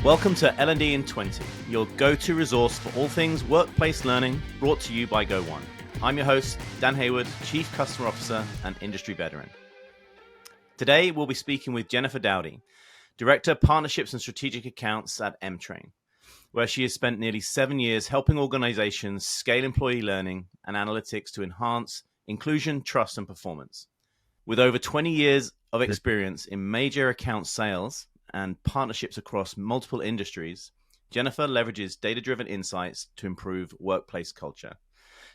Welcome to L&D in 20, your go-to resource for all things workplace learning, brought to you by Go1. I'm your host, Dan Hayward, Chief Customer Officer and Industry Veteran. Today, we'll be speaking with Jennifer Dowdy, Director, Partnerships and Strategic Accounts at Emtrain, where she has spent nearly 7 years helping organizations scale employee learning and analytics to enhance inclusion, trust, and performance. With over 20 years of experience in major account sales and partnerships across multiple industries, Jennifer leverages data-driven insights to improve workplace culture.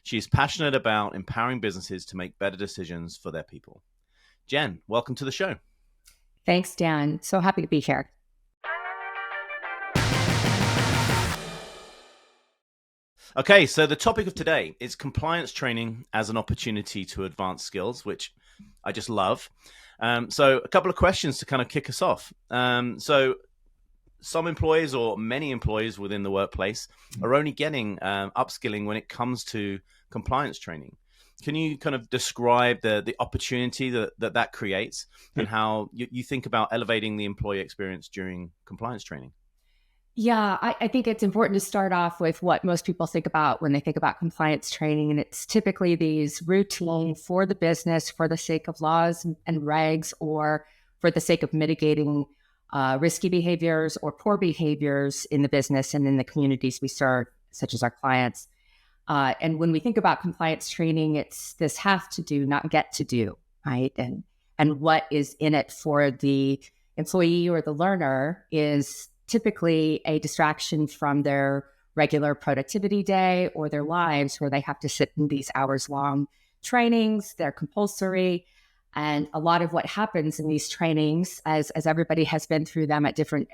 She is passionate about empowering businesses to make better decisions for their people. Jen, welcome to the show. Thanks, Dan. So happy to be here. Okay, so the topic of today is compliance training as an opportunity to advance skills, which I just love. So a couple of questions to kind of kick us off. So some employees or many employees within the workplace are only getting upskilling when it comes to compliance training. Can you kind of describe the opportunity that creates and how you think about elevating the employee experience during compliance training? Yeah, I think it's important to start off with what most people think about when they think about compliance training. And it's typically these routine for the business, for the sake of laws and regs, or for the sake of mitigating risky behaviors or poor behaviors in the business and in the communities we serve, such as our clients. And when we think about compliance training, it's this have to do, not get to do, right? And what is in it for the employee or the learner is typically a distraction from their regular productivity day or their lives where they have to sit in these hours-long trainings. They're compulsory. And a lot of what happens in these trainings, as everybody has been through them at different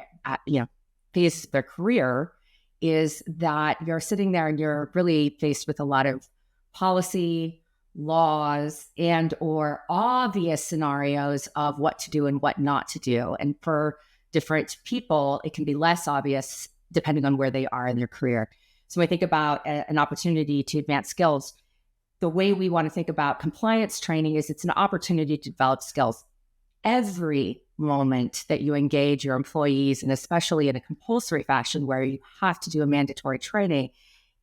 phases of their career, is that you're sitting there and you're really faced with a lot of policy, laws, and or obvious scenarios of what to do and what not to do. And for different people, it can be less obvious depending on where they are in their career. So when I think about an opportunity to advance skills, the way we want to think about compliance training is it's an opportunity to develop skills. Every moment that you engage your employees, and especially in a compulsory fashion where you have to do a mandatory training,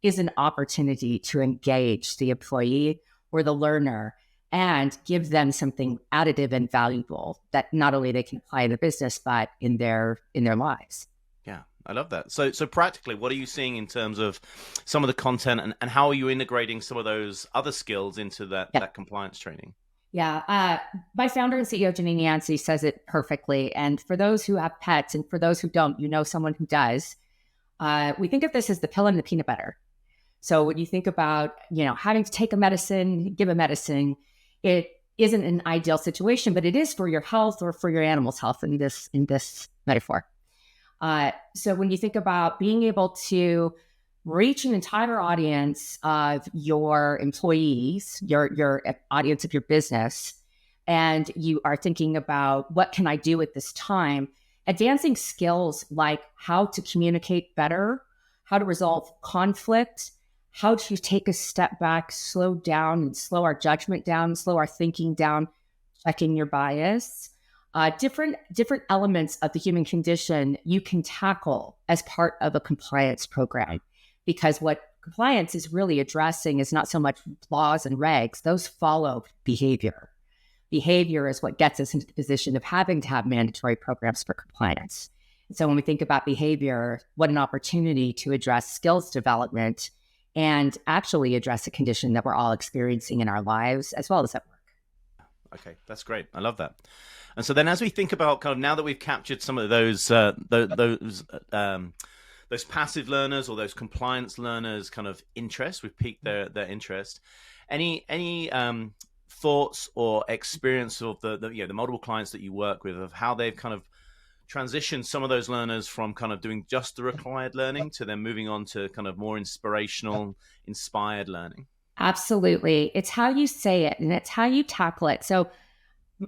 is an opportunity to engage the employee or the learner and give them something additive and valuable that not only they can apply in the business, but in their lives. Yeah, I love that. So practically, what are you seeing in terms of some of the content and how are you integrating some of those other skills into that compliance training? Yeah, my founder and CEO, Janine Yancey, says it perfectly. And for those who have pets and for those who don't, you know someone who does, we think of this as the pill and the peanut butter. So when you think about, having to take a medicine, give a medicine, it isn't an ideal situation, but it is for your health or for your animal's health in this metaphor. So when you think about being able to reach an entire audience of your employees, your audience of your business, and you are thinking about what can I do at this time, advancing skills like how to communicate better, how to resolve conflict, how to take a step back, slow down and slow our judgment down, slow our thinking down, checking your bias. Different elements of the human condition you can tackle as part of a compliance program. Because what compliance is really addressing is not so much laws and regs, those follow behavior. Behavior is what gets us into the position of having to have mandatory programs for compliance. And so when we think about behavior, what an opportunity to address skills development and actually address a condition that we're all experiencing in our lives as well as at work. Okay, that's great. I love that. And so then as we think about kind of now that we've captured some of those passive learners or those compliance learners kind of interest, we've piqued their interest. Any thoughts or experience of the multiple clients that you work with of how they've kind of transitioned some of those learners from kind of doing just the required learning to then moving on to kind of more inspirational, inspired learning? Absolutely. It's how you say it and it's how you tackle it. So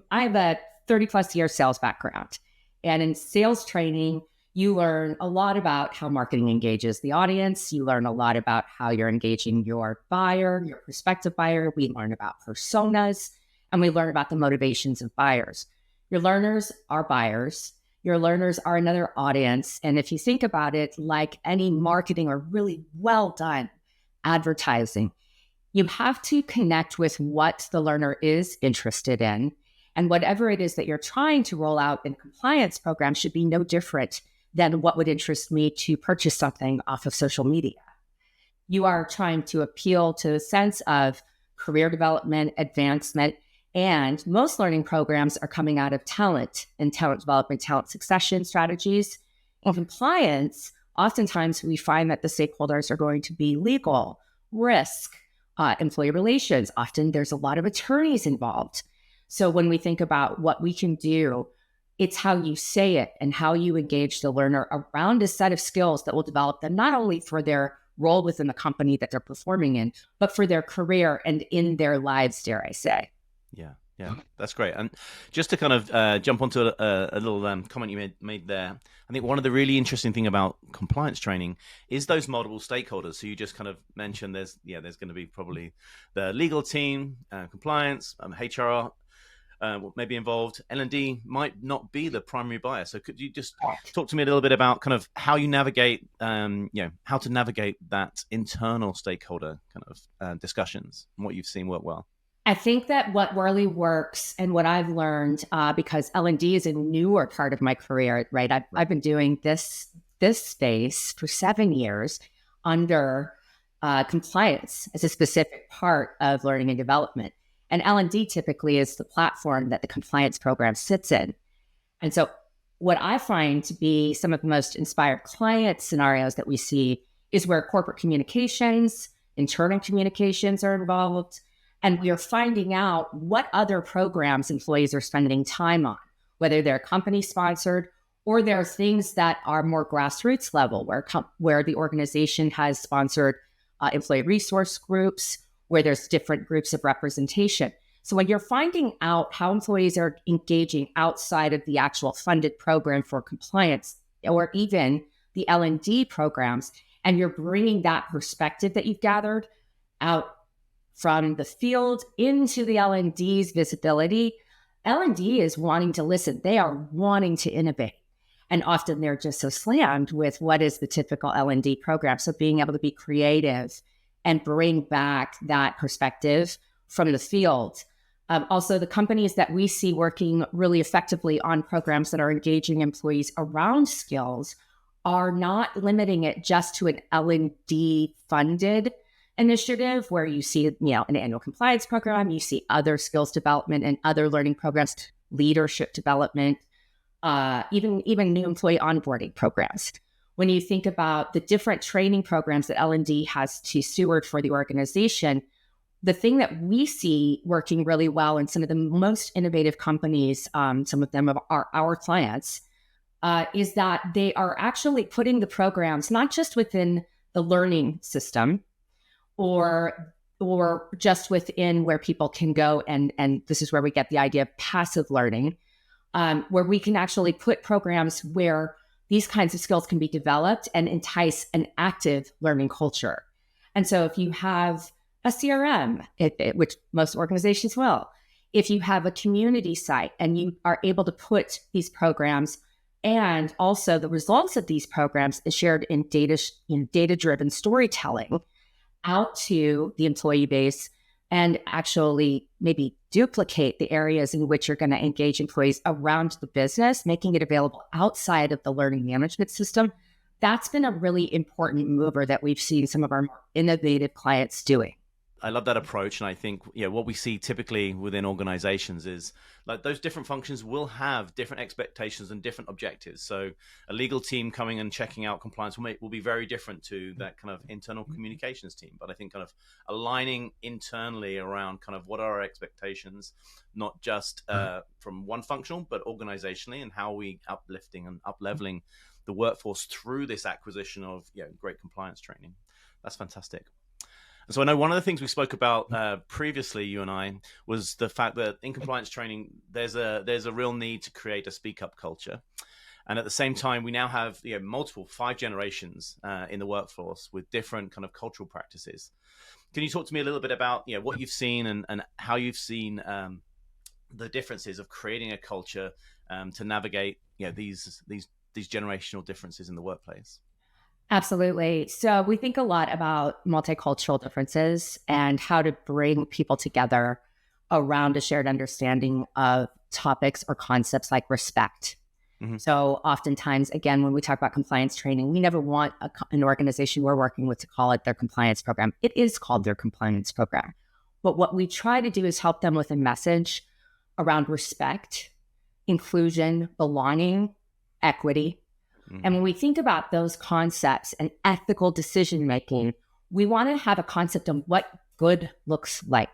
I have a 30 plus year sales background, and in sales training, you learn a lot about how marketing engages the audience. You learn a lot about how you're engaging your buyer, your prospective buyer. We learn about personas, and we learn about the motivations of buyers. Your learners are buyers. Your learners are another audience. And if you think about it, like any marketing or really well done advertising, you have to connect with what the learner is interested in. And whatever it is that you're trying to roll out in compliance programs should be no different than what would interest me to purchase something off of social media. You are trying to appeal to a sense of career development, advancement, and most learning programs are coming out of talent and talent development, talent succession strategies. In compliance, oftentimes we find that the stakeholders are going to be legal, risk, employee relations. Often there's a lot of attorneys involved. So when we think about what we can do, it's how you say it and how you engage the learner around a set of skills that will develop them not only for their role within the company that they're performing in, but for their career and in their lives, dare I say. Yeah, that's great. And just to kind of jump onto a little comment you made there, I think one of the really interesting thing about compliance training is those multiple stakeholders. So you just kind of mentioned there's going to be probably the legal team, compliance, HR, may be involved. L&D might not be the primary buyer. So could you just talk to me a little bit about kind of how you navigate, how to navigate that internal stakeholder kind of discussions and what you've seen work well? I think that what really works and what I've learned, because L&D is a newer part of my career, right? I've been doing this space for 7 years under compliance as a specific part of learning and development. And L&D typically is the platform that the compliance program sits in. And so what I find to be some of the most inspired client scenarios that we see is where corporate communications, internal communications are involved. And we are finding out what other programs employees are spending time on, whether they're company sponsored or there are things that are more grassroots level, where the organization has sponsored employee resource groups, where there's different groups of representation. So when you're finding out how employees are engaging outside of the actual funded program for compliance or even the L&D programs, and you're bringing that perspective that you've gathered out from the field into the L&D's visibility, L&D is wanting to listen. They are wanting to innovate. And often they're just so slammed with what is the typical L&D program. So being able to be creative and bring back that perspective from the field. Also, the companies that we see working really effectively on programs that are engaging employees around skills are not limiting it just to an L&D funded initiative where you see, an annual compliance program, you see other skills development and other learning programs, leadership development, even new employee onboarding programs. When you think about the different training programs that L&D has to steward for the organization, the thing that we see working really well in some of the most innovative companies, some of them are our clients, is that they are actually putting the programs not just within the learning system, or just within where people can go, and this is where we get the idea of passive learning, where we can actually put programs where these kinds of skills can be developed and entice an active learning culture. And so if you have a CRM, which most organizations will, if you have a community site and you are able to put these programs and also the results of these programs is shared in data-driven storytelling out to the employee base and actually maybe duplicate the areas in which you're going to engage employees around the business, making it available outside of the learning management system. That's been a really important mover that we've seen some of our more innovative clients doing. I love that approach. And I think, what we see typically within organizations is like those different functions will have different expectations and different objectives. So a legal team coming and checking out compliance will be very different to that kind of internal communications team. But I think kind of aligning internally around kind of what are our expectations, not just from one functional, but organizationally, and how we uplifting and up-leveling the workforce through this acquisition of great compliance training. That's fantastic. So I know one of the things we spoke about previously, you and I, was the fact that in compliance training, there's a real need to create a speak up culture. And at the same time, we now have 5 generations in the workforce with different kind of cultural practices. Can you talk to me a little bit about what you've seen and how you've seen the differences of creating a culture to navigate these generational differences in the workplace? Absolutely. So we think a lot about multicultural differences and how to bring people together around a shared understanding of topics or concepts like respect. Mm-hmm. So oftentimes, again, when we talk about compliance training, we never want an organization we're working with to call it their compliance program. It is called their compliance program. But what we try to do is help them with a message around respect, inclusion, belonging, equity. And when we think about those concepts and ethical decision making, we want to have a concept of what good looks like.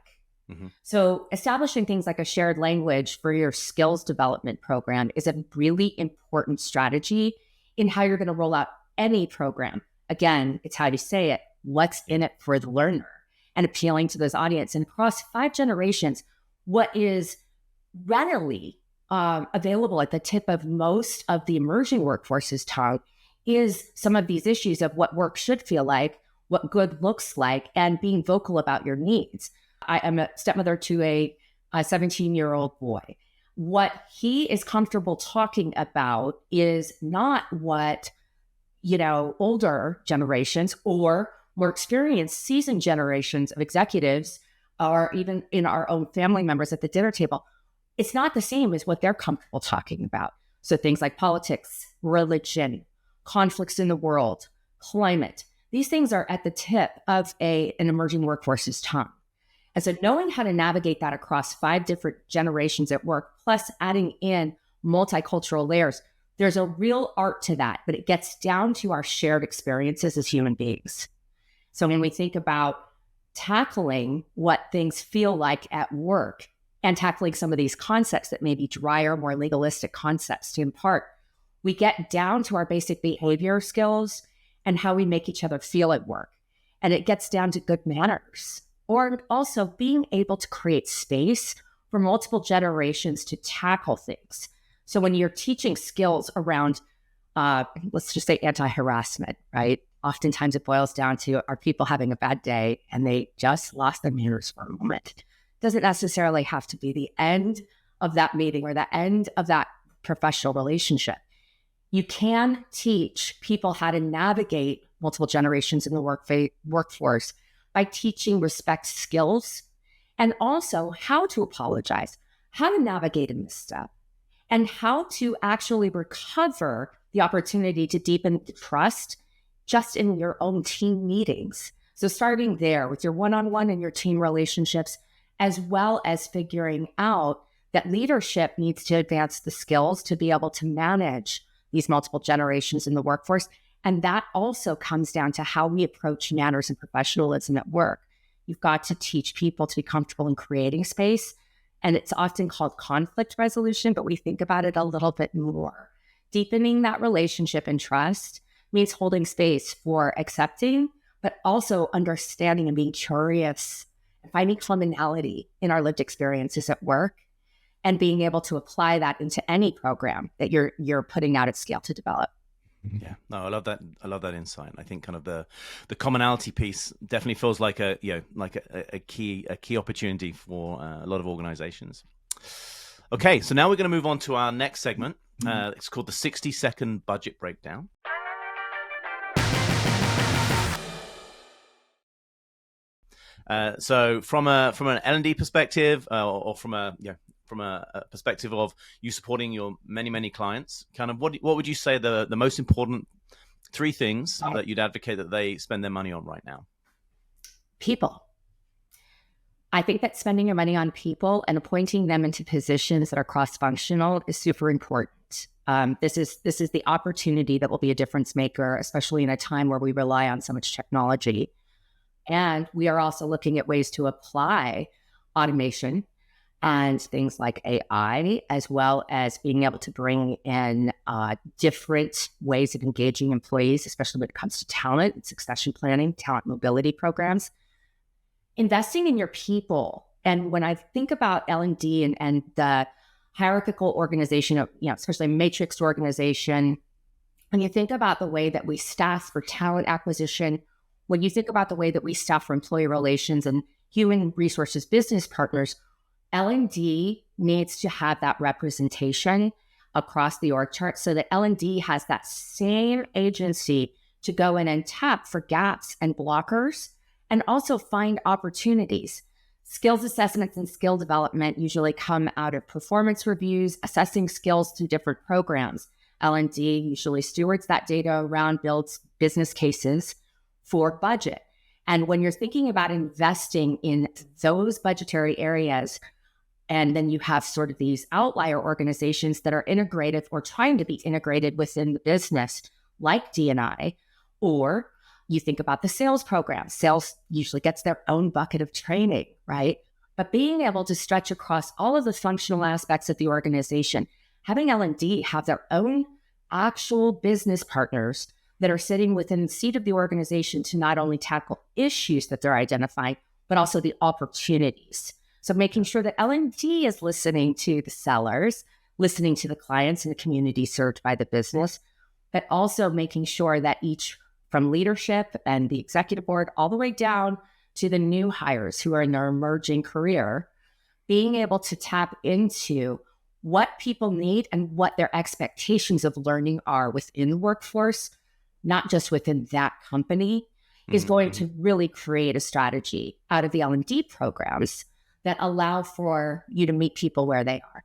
Mm-hmm. So establishing things like a shared language for your skills development program is a really important strategy in how you're going to roll out any program. Again, it's how you say it, what's in it for the learner, and appealing to those audience. And across 5 generations, what is readily available at the tip of most of the emerging workforce's tongue is some of these issues of what work should feel like, what good looks like, and being vocal about your needs. I am a stepmother to a 17-year-old boy. What he is comfortable talking about is not what, older generations or more experienced, seasoned generations of executives, or even in our own family members at the dinner table. It's not the same as what they're comfortable talking about. So things like politics, religion, conflicts in the world, climate, these things are at the tip of an emerging workforce's tongue. And so knowing how to navigate that across 5 different generations at work, plus adding in multicultural layers, there's a real art to that, but it gets down to our shared experiences as human beings. So when we think about tackling what things feel like at work, and tackling some of these concepts that may be drier, more legalistic concepts to impart, we get down to our basic behavior skills and how we make each other feel at work. And it gets down to good manners, or also being able to create space for multiple generations to tackle things. So when you're teaching skills around, let's just say anti-harassment, right? Oftentimes it boils down to, are people having a bad day and they just lost their manners for a moment? Doesn't necessarily have to be the end of that meeting or the end of that professional relationship. You can teach people how to navigate multiple generations in the workforce by teaching respect skills and also how to apologize, how to navigate a misstep, and how to actually recover the opportunity to deepen the trust just in your own team meetings. So starting there with your one-on-one and your team relationships, as well as figuring out that leadership needs to advance the skills to be able to manage these multiple generations in the workforce. And that also comes down to how we approach manners and professionalism at work. You've got to teach people to be comfortable in creating space. And it's often called conflict resolution, but we think about it a little bit more. Deepening that relationship and trust means holding space for accepting, but also understanding and being curious, finding commonality in our lived experiences at work, and being able to apply that into any program that you're putting out at scale to develop. Yeah, no, I love that. I love that insight. I think kind of the commonality piece definitely feels like a key opportunity for a lot of organizations. Okay, so now we're going to move on to our next segment. It's called the 60-second budget breakdown. So from an L&D perspective, or from a perspective of you supporting your many clients, kind of what would you say the most important 3 things that you'd advocate that they spend their money on right now? People. I think that spending your money on people and appointing them into positions that are cross-functional is super important. This is the opportunity that will be a difference maker, especially in a time where we rely on so much technology. And we are also looking at ways to apply automation and things like AI, as well as being able to bring in different ways of engaging employees, especially when it comes to talent and succession planning, talent mobility programs. Investing in your people. And when I think about L&D and the hierarchical organization of, especially a matrixed organization, when you think about the way that we staff for talent acquisition, when you think about the way that we staff for employee relations and human resources business partners, L&D needs to have that representation across the org chart so that L&D has that same agency to go in and tap for gaps and blockers and also find opportunities. Skills assessments and skill development usually come out of performance reviews, assessing skills through different programs. L&D usually stewards that data around, builds business cases for budget. And when you're thinking about investing in those budgetary areas, and then you have sort of these outlier organizations that are integrated or trying to be integrated within the business, like D&I, or you think about the sales program. Sales usually gets their own bucket of training, right? But being able to stretch across all of the functional aspects of the organization, having L&D have their own actual business partners that are sitting within the seat of the organization to not only tackle issues that they're identifying, but also the opportunities. So making sure that L&D is listening to the sellers, listening to the clients and the community served by the business, but also making sure that each, from leadership and the executive board all the way down to the new hires who are in their emerging career, being able to tap into what people need and what their expectations of learning are within the workforce, not just within that company, is going to really create a strategy out of the L&D programs that allow for you to meet people where they are.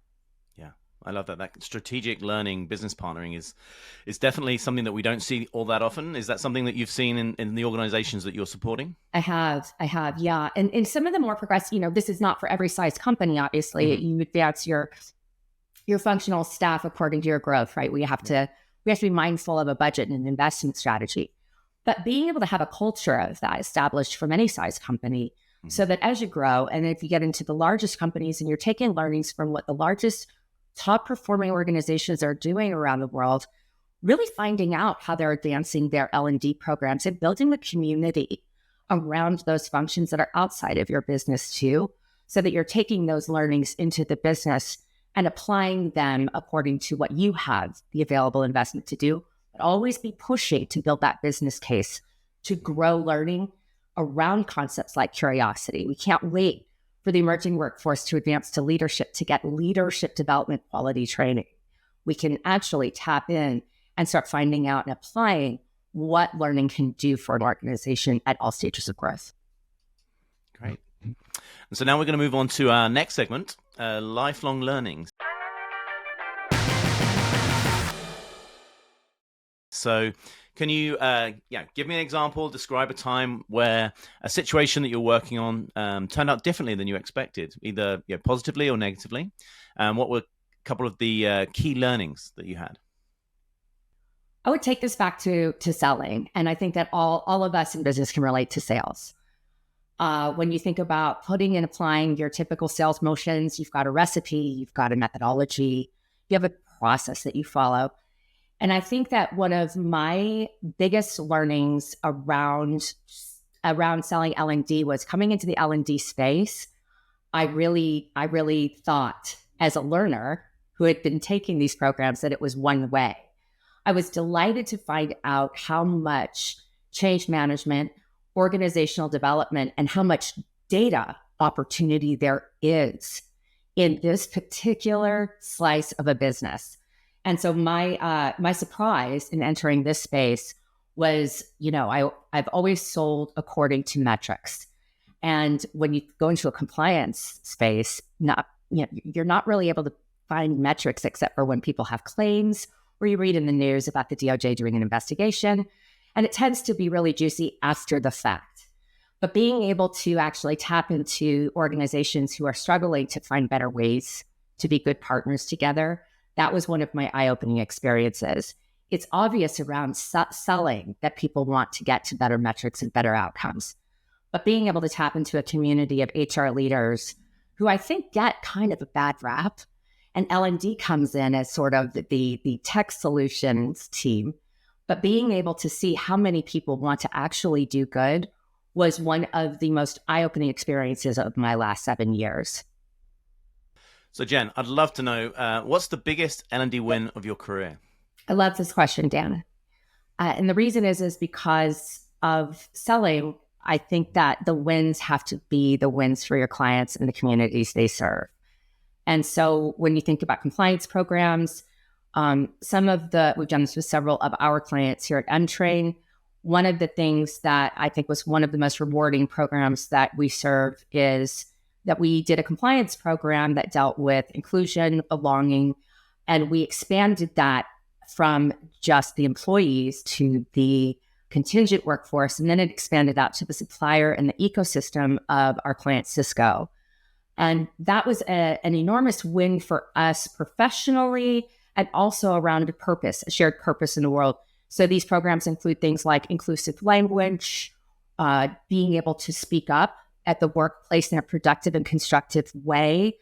Yeah, I love that. That strategic learning, business partnering is definitely something that we don't see all that often. Is that something that you've seen in the organizations that you're supporting? I have, yeah. And some of the more progressive, this is not for every size company, obviously. You advance your functional staff according to your growth, right? We have to be mindful of a budget and an investment strategy. But being able to have a culture of that established from any size company so that as you grow, and if you get into the largest companies and you're taking learnings from what the largest top performing organizations are doing around the world, really finding out how they're advancing their L&D programs and building the community around those functions that are outside of your business too, so that you're taking those learnings into the business and applying them according to what you have the available investment to do, but always be pushing to build that business case to grow learning around concepts like curiosity. We can't wait for the emerging workforce to advance to leadership to get leadership development quality training. We can actually tap in and start finding out and applying what learning can do for an organization at all stages of growth. Great. And so now we're going to move on to our next segment, lifelong learnings. So can you give me an example, describe a time where a situation that you're working on turned out differently than you expected, either positively or negatively? What were a couple of the key learnings that you had? I would take this back to selling. And I think that all of us in business can relate to sales. When you think about putting and applying your typical sales motions, you've got a recipe, you've got a methodology, you have a process that you follow. And I think that one of my biggest learnings around selling L&D was coming into the L&D space. I really thought as a learner who had been taking these programs that it was one way. I was delighted to find out how much change management, organizational development, and how much data opportunity there is in this particular slice of a business. And so my surprise in entering this space was, I've always sold according to metrics. And when you go into a compliance space, you're not really able to find metrics except for when people have claims or you read in the news about the DOJ doing an investigation. And it tends to be really juicy after the fact. But being able to actually tap into organizations who are struggling to find better ways to be good partners together, that was one of my eye-opening experiences. It's obvious around selling that people want to get to better metrics and better outcomes. But being able to tap into a community of HR leaders who I think get kind of a bad rap, and L&D comes in as sort of the tech solutions team, but being able to see how many people want to actually do good was one of the most eye-opening experiences of my last 7 years. So Jen, I'd love to know, what's the biggest L&D win of your career? I love this question, Dan. And the reason is because of selling, I think that the wins have to be the wins for your clients and the communities they serve. And so when you think about compliance programs, We've done this with several of our clients here at Emtrain. One of the things that I think was one of the most rewarding programs that we serve is that we did a compliance program that dealt with inclusion, belonging, and we expanded that from just the employees to the contingent workforce, and then it expanded out to the supplier and the ecosystem of our client, Cisco. And that was an enormous win for us professionally and also around a purpose, a shared purpose in the world. So these programs include things like inclusive language, being able to speak up at the workplace in a productive and constructive way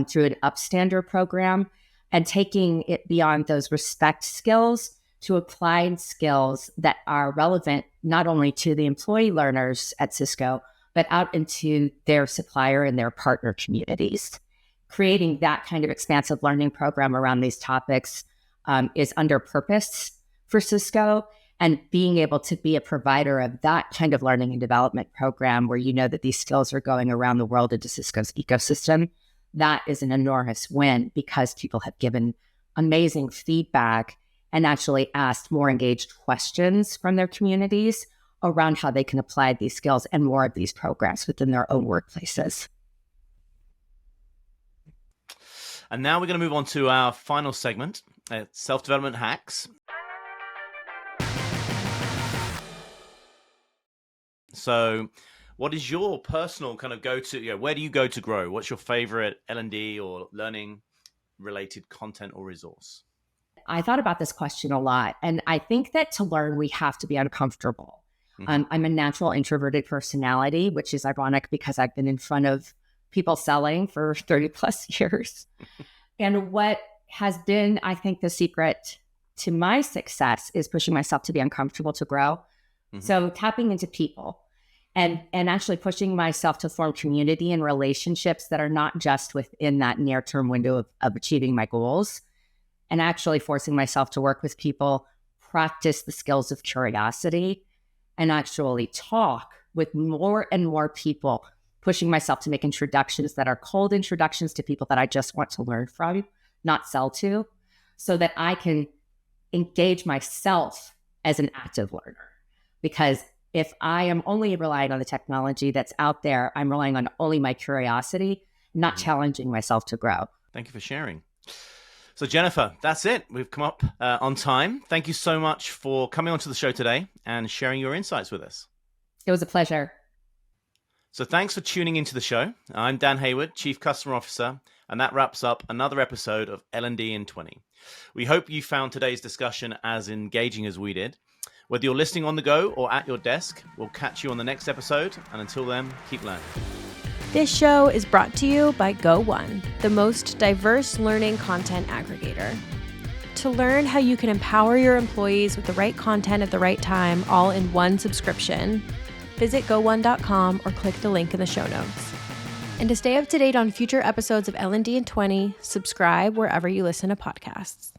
through an upstander program, and taking it beyond those respect skills to applied skills that are relevant not only to the employee learners at Cisco, but out into their supplier and their partner communities. Creating that kind of expansive learning program around these topics is under purpose for Cisco, and being able to be a provider of that kind of learning and development program where you know that these skills are going around the world into Cisco's ecosystem, that is an enormous win because people have given amazing feedback and actually asked more engaged questions from their communities around how they can apply these skills and more of these programs within their own workplaces. And now we're going to move on to our final segment, self-development hacks. So what is your personal kind of go-to, where do you go to grow? What's your favorite L&D or learning related content or resource? I thought about this question a lot, and I think that to learn, we have to be uncomfortable. I'm a natural introverted personality, which is ironic because I've been in front of people selling for 30 plus years. And what has been, I think, the secret to my success is pushing myself to be uncomfortable to grow. So tapping into people and actually pushing myself to form community and relationships that are not just within that near-term window of achieving my goals, and actually forcing myself to work with people, practice the skills of curiosity, and actually talk with more and more people, pushing myself to make introductions that are cold introductions to people that I just want to learn from, not sell to, so that I can engage myself as an active learner. Because if I am only relying on the technology that's out there, I'm relying on only my curiosity, not challenging myself to grow. Thank you for sharing. So Jennifer, that's it. We've come up on time. Thank you so much for coming onto the show today and sharing your insights with us. It was a pleasure. So thanks for tuning into the show. I'm Dan Hayward, Chief Customer Officer, and that wraps up another episode of L&D in 20. We hope you found today's discussion as engaging as we did. Whether you're listening on the go or at your desk, we'll catch you on the next episode. And until then, keep learning. This show is brought to you by Go1, the most diverse learning content aggregator. To learn how you can empower your employees with the right content at the right time, all in one subscription, visit go1.com or click the link in the show notes. And to stay up to date on future episodes of L&D in 20, subscribe wherever you listen to podcasts.